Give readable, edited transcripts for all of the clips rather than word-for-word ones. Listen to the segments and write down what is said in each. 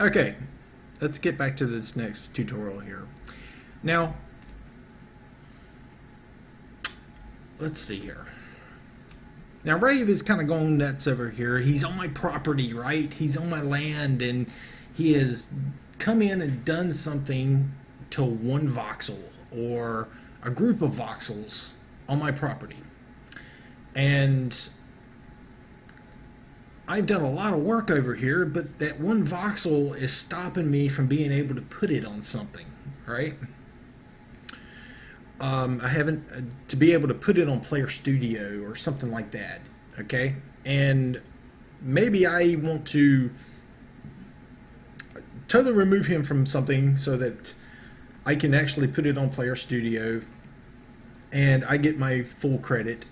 Okay, let's get back to this next tutorial here. Now, let's see here. Now, Rave is kind of going nuts over here. He's on my property, right? He's on my land, and he has come in and done something to one voxel or a group of voxels on my property. And I've done a lot of work over here, but that one voxel is stopping me from being able to put it on something, right? I haven't to be able to put it on Player Studio or something like that. Okay, and maybe I want to totally remove him from something so that I can actually put it on Player Studio, and I get my full credit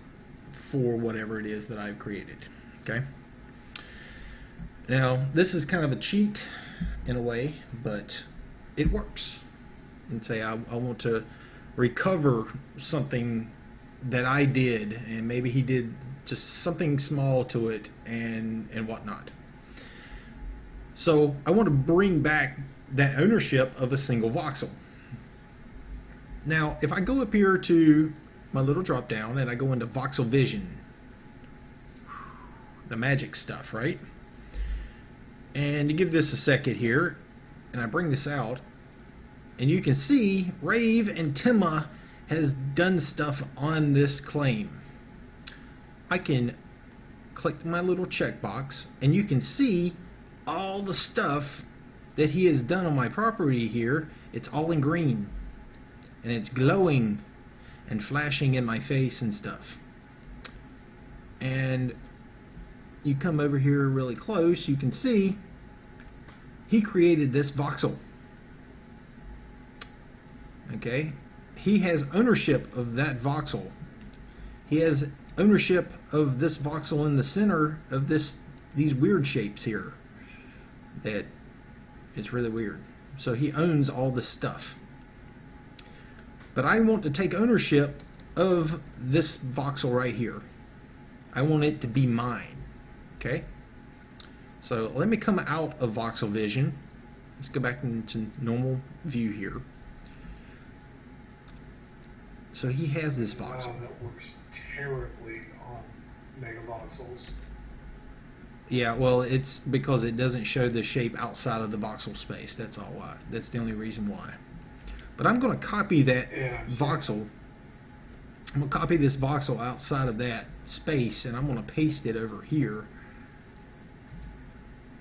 for whatever it is that I've created. Okay. Now this is kind of a cheat in a way, but it works. And say I want to recover something that I did, and maybe he did just something small to it and whatnot. So I want to bring back that ownership of a single voxel. Now if I go up here to my little drop down and I go into voxel vision, the magic stuff, right? And you give this a second here, and I bring this out, and you can see Rave and Timma has done stuff on this claim. I can click my little checkbox, and you can see all the stuff that he has done on my property here. It's all in green, and it's glowing and flashing in my face and stuff. And you come over here really close, you can see he created this voxel. Okay, he has ownership of that voxel. He has ownership of this voxel in the center of these weird shapes here. That it's really weird. So he owns all this stuff. But I want to take ownership of this voxel right here. I want it to be mine. Okay. So let me come out of voxel vision. Let's go back into normal view here. So he has this voxel. Wow, that works terribly on megavoxels. Yeah, well, it's because it doesn't show the shape outside of the voxel space. That's all why. That's the only reason why. But I'm going to copy that voxel. I'm going to copy this voxel outside of that space, and I'm going to paste it over here.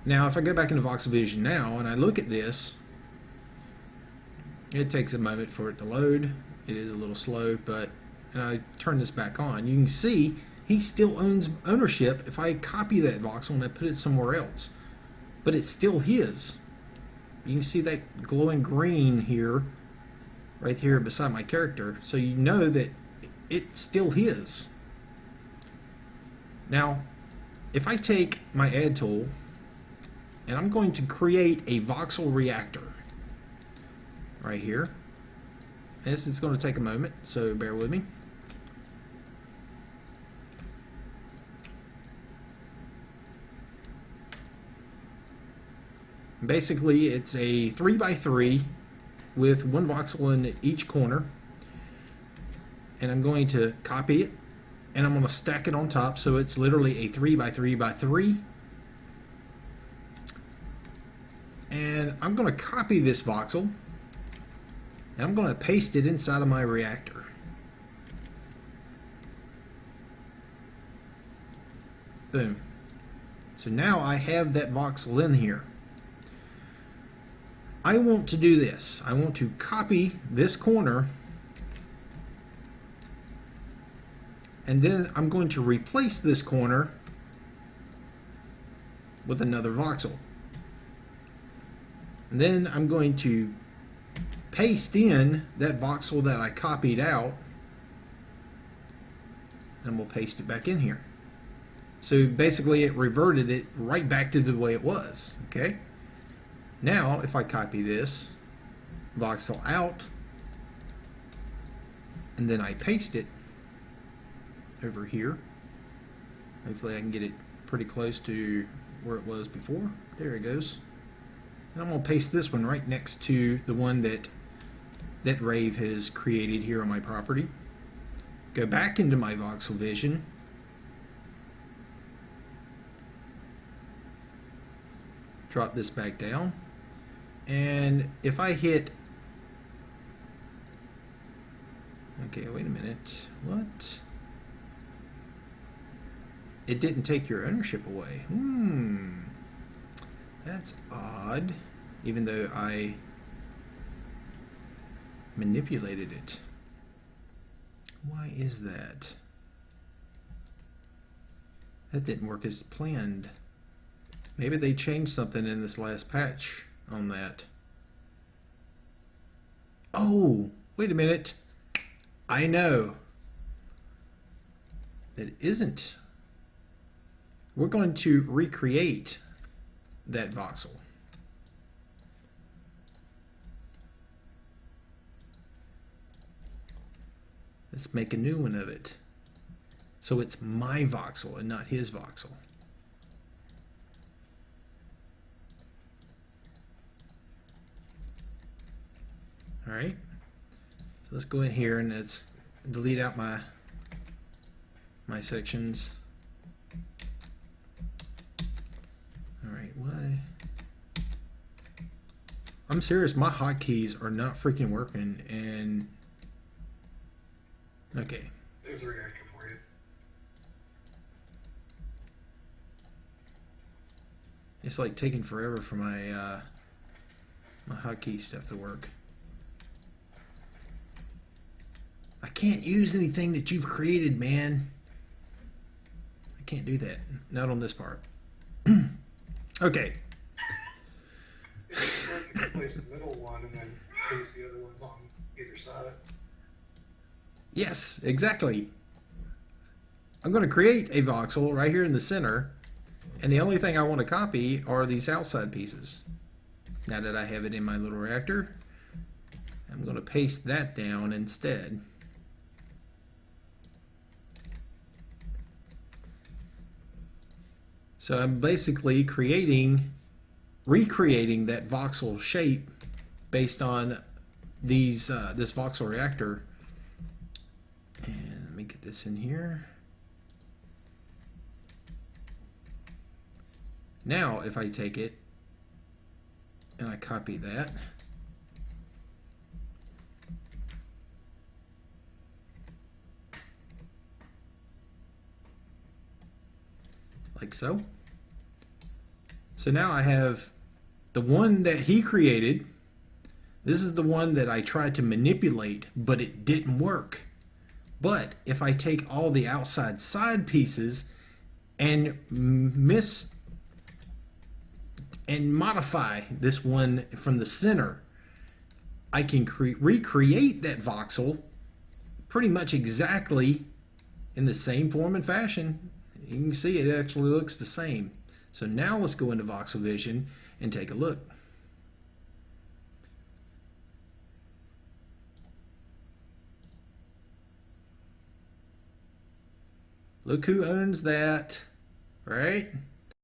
Now, if I go back into voxel vision now and I look at this, it takes a moment for it to load. It is a little slow, but I turn this back on. You can see he still owns ownership if I copy that voxel and I put it somewhere else. But it's still his. You can see that glowing green here, right here beside my character. So you know that it's still his. Now, if I take my add tool and I'm going to create a voxel reactor right here. This is going to take a moment, so bear with me. Basically, it's a 3x3 with one voxel in each corner. And I'm going to copy it, and I'm going to stack it on top, so it's literally a 3x3x3. And I'm going to copy this voxel, and I'm going to paste it inside of my reactor. Boom. So now I have that voxel in here. I want to do this. I want to copy this corner, and then I'm going to replace this corner with another voxel. And then I'm going to paste in that voxel that I copied out, and we'll paste it back in here. So basically it reverted it right back to the way it was. Okay. Now if I copy this voxel out and then I paste it over here, hopefully I can get it pretty close to where it was before. There it goes. And I'm going to paste this one right next to the one that Rave has created here on my property. Go back into my Voxel Vision. Drop this back down. And if I hit... Okay, wait a minute. What? It didn't take your ownership away. That's odd. Even though I manipulated it. Why is that? That didn't work as planned. Maybe they changed something in this last patch on that. Oh, wait a minute. I know. That isn't. We're going to recreate that voxel. Let's make a new one of it. So it's my voxel and not his voxel. All right. So let's go in here and let's delete out my sections. All right, why? I'm serious, my hotkeys are not freaking working, and okay. There's a reactor for you. It's like taking forever for my my hotkey stuff to work. I can't use anything that you've created, man. I can't do that. Not on this part. Okay. You can place the middle one and then place the other ones on either side. Yes, exactly. I'm going to create a voxel right here in the center, and the only thing I want to copy are these outside pieces. Now that I have it in my little reactor, I'm going to paste that down instead. So I'm basically recreating that voxel shape based on these this voxel reactor. And let me get this in here. Now if I take it and I copy that, like so. So now I have the one that he created. This is the one that I tried to manipulate, but it didn't work. But if I take all the outside side pieces and modify this one from the center, I can recreate that voxel pretty much exactly in the same form and fashion. You can see it actually looks the same. So now let's go into Voxel Vision and take a look. Look who owns that, right?